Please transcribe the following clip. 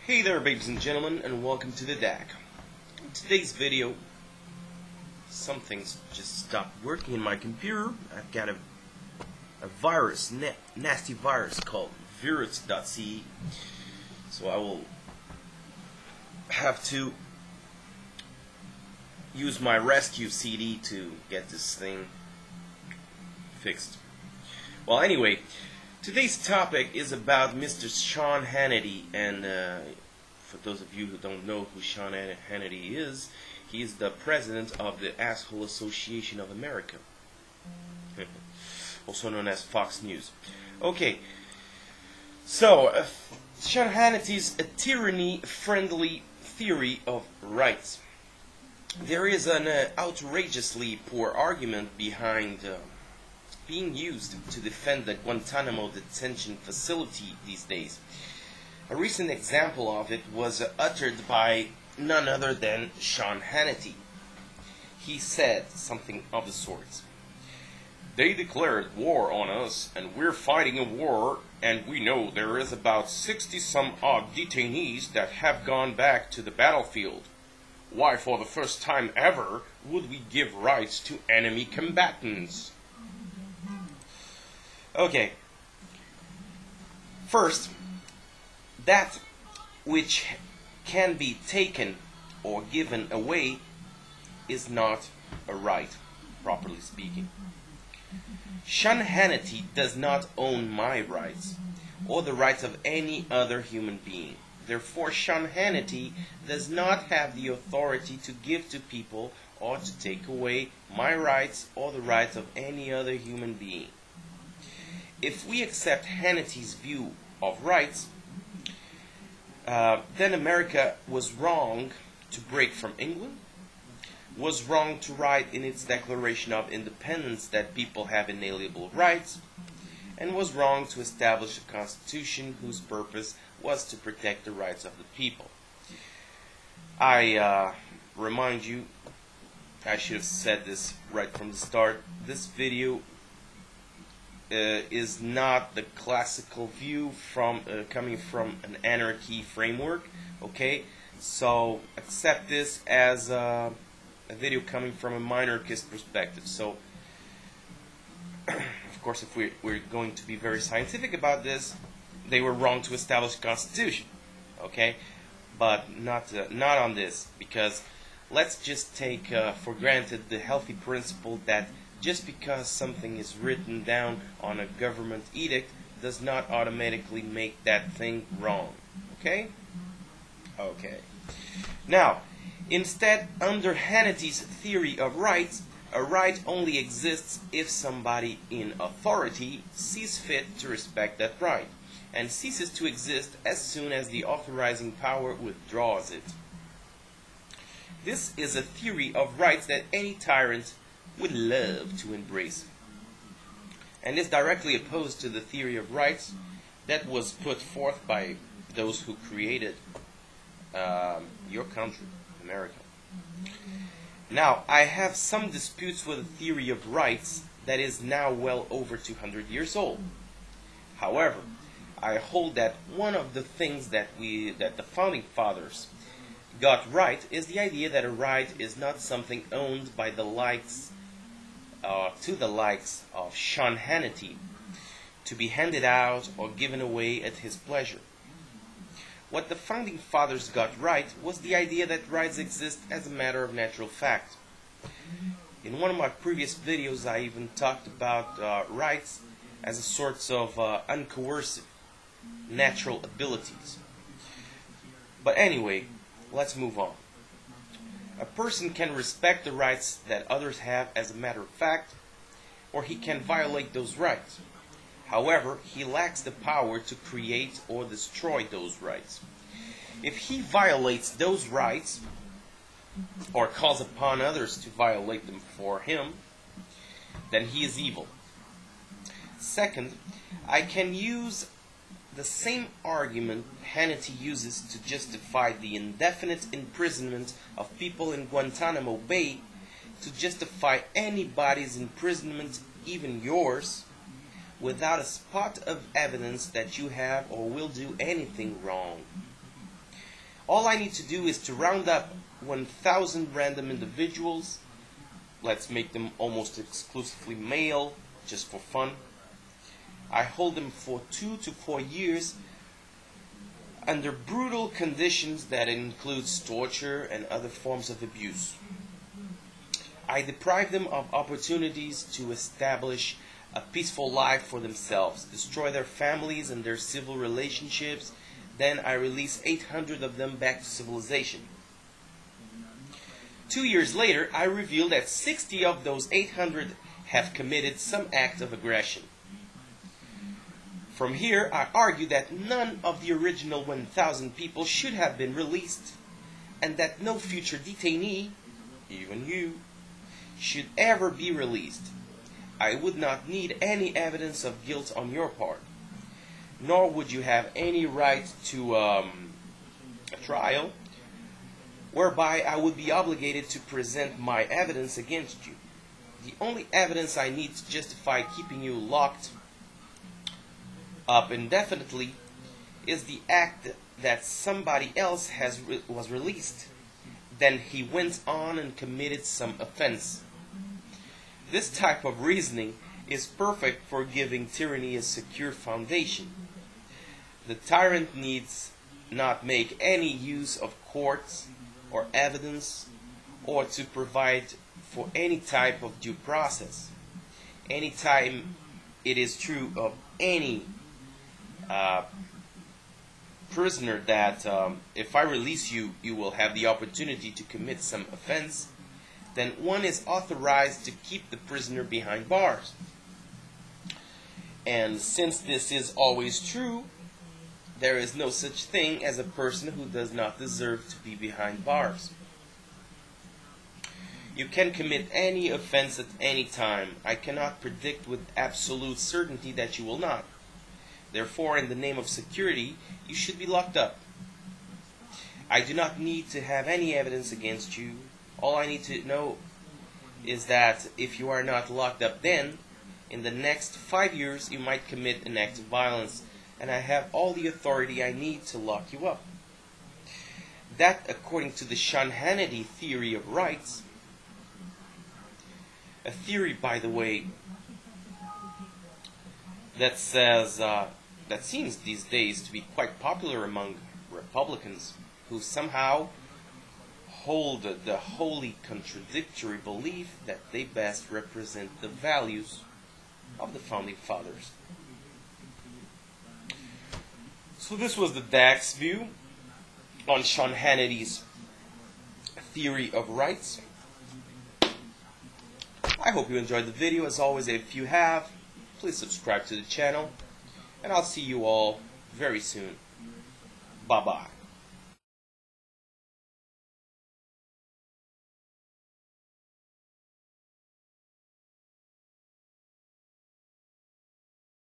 Hey there, ladies and gentlemen, and welcome to the DAC. In today's video, something's just stopped working in my computer. I've got a virus, nasty virus called virus.ce. So I will have to use my rescue CD to get this thing fixed. Well, anyway, today's topic is about Mr. Sean Hannity, and for those of you who don't know who Sean Hannity is, he's the president of the Asshole Association of America, also known as Fox News. Okay, so Sean Hannity's a tyranny-friendly theory of rights. There is an outrageously poor argument behind being used to defend the Guantanamo detention facility these days. A recent example of it was uttered by none other than Sean Hannity. He said something of the sorts. "They declared war on us, and we're fighting a war, and we know there is about 60-some-odd detainees that have gone back to the battlefield. Why, for the first time ever, would we give rights to enemy combatants?" Okay. First, that which can be taken or given away is not a right, properly speaking. Sean Hannity does not own my rights, or the rights of any other human being. Therefore, Sean Hannity does not have the authority to give to people or to take away my rights or the rights of any other human being. If we accept Hannity's view of rights, then America was wrong to break from England, was wrong to write in its Declaration of Independence that people have inalienable rights, and was wrong to establish a constitution whose purpose was to protect the rights of the people. I remind you, I should have said this right from the start, this video is not the classical view from coming from an anarchy framework. Okay, so accept this as a video coming from a minarchist perspective. So, of course, if we're going to be very scientific about this, they were wrong to establish a constitution. Okay, but not on this, because let's just take for granted the healthy principle that just because something is written down on a government edict does not automatically make that thing wrong. Okay? Okay. Now, instead, under Hannity's theory of rights, a right only exists if somebody in authority sees fit to respect that right, and ceases to exist as soon as the authorizing power withdraws it. This is a theory of rights that any tyrant would love to embrace, and is directly opposed to the theory of rights that was put forth by those who created your country, America. Now, I have some disputes with the theory of rights that is now well over 200 years old. However, I hold that one of the things that the founding fathers got right is the idea that a right is not something owned by the likes of Sean Hannity to be handed out or given away at his pleasure. What the founding fathers got right was the idea that rights exist as a matter of natural fact. In one of my previous videos, I even talked about rights as a sort of uncoercive natural abilities. But anyway, let's move on. A person can respect the rights that others have as a matter of fact, or he can violate those rights. However, he lacks the power to create or destroy those rights. If he violates those rights, or calls upon others to violate them for him, then he is evil. Second, I can use the same argument Hannity uses to justify the indefinite imprisonment of people in Guantanamo Bay, to justify anybody's imprisonment, even yours, without a spot of evidence that you have or will do anything wrong. All I need to do is to round up 1,000 random individuals. Let's make them almost exclusively male, just for fun. I hold them for 2 to 4 years under brutal conditions that includes torture and other forms of abuse. I deprive them of opportunities to establish a peaceful life for themselves, destroy their families and their civil relationships. Then I release 800 of them back to civilization. 2 years later, I reveal that 60 of those 800 have committed some act of aggression. From here, I argue that none of the original 1,000 people should have been released, and that no future detainee, even you, should ever be released. I would not need any evidence of guilt on your part, nor would you have any right to a trial, whereby I would be obligated to present my evidence against you. The only evidence I need to justify keeping you locked up indefinitely is the act that somebody else was released. Then he went on and committed some offense. This type of reasoning is perfect for giving tyranny a secure foundation. The tyrant needs not make any use of courts or evidence or to provide for any type of due process. Anytime it is true of any prisoner that if I release you, you will have the opportunity to commit some offense, then one is authorized to keep the prisoner behind bars. And since this is always true, there is no such thing as a person who does not deserve to be behind bars. You can commit any offense at any time. I cannot predict with absolute certainty that you will not. Therefore, in the name of security, you should be locked up. I do not need to have any evidence against you. All I need to know is that if you are not locked up then, in the next 5 years you might commit an act of violence, and I have all the authority I need to lock you up. That, according to the Sean Hannity theory of rights, a theory, by the way, that says that seems these days to be quite popular among Republicans, who somehow hold the wholly contradictory belief that they best represent the values of the Founding Fathers. So this was the Dax view on Sean Hannity's theory of rights. I hope you enjoyed the video. As always, if you have, please subscribe to the channel, and I'll see you all very soon. Bye-bye.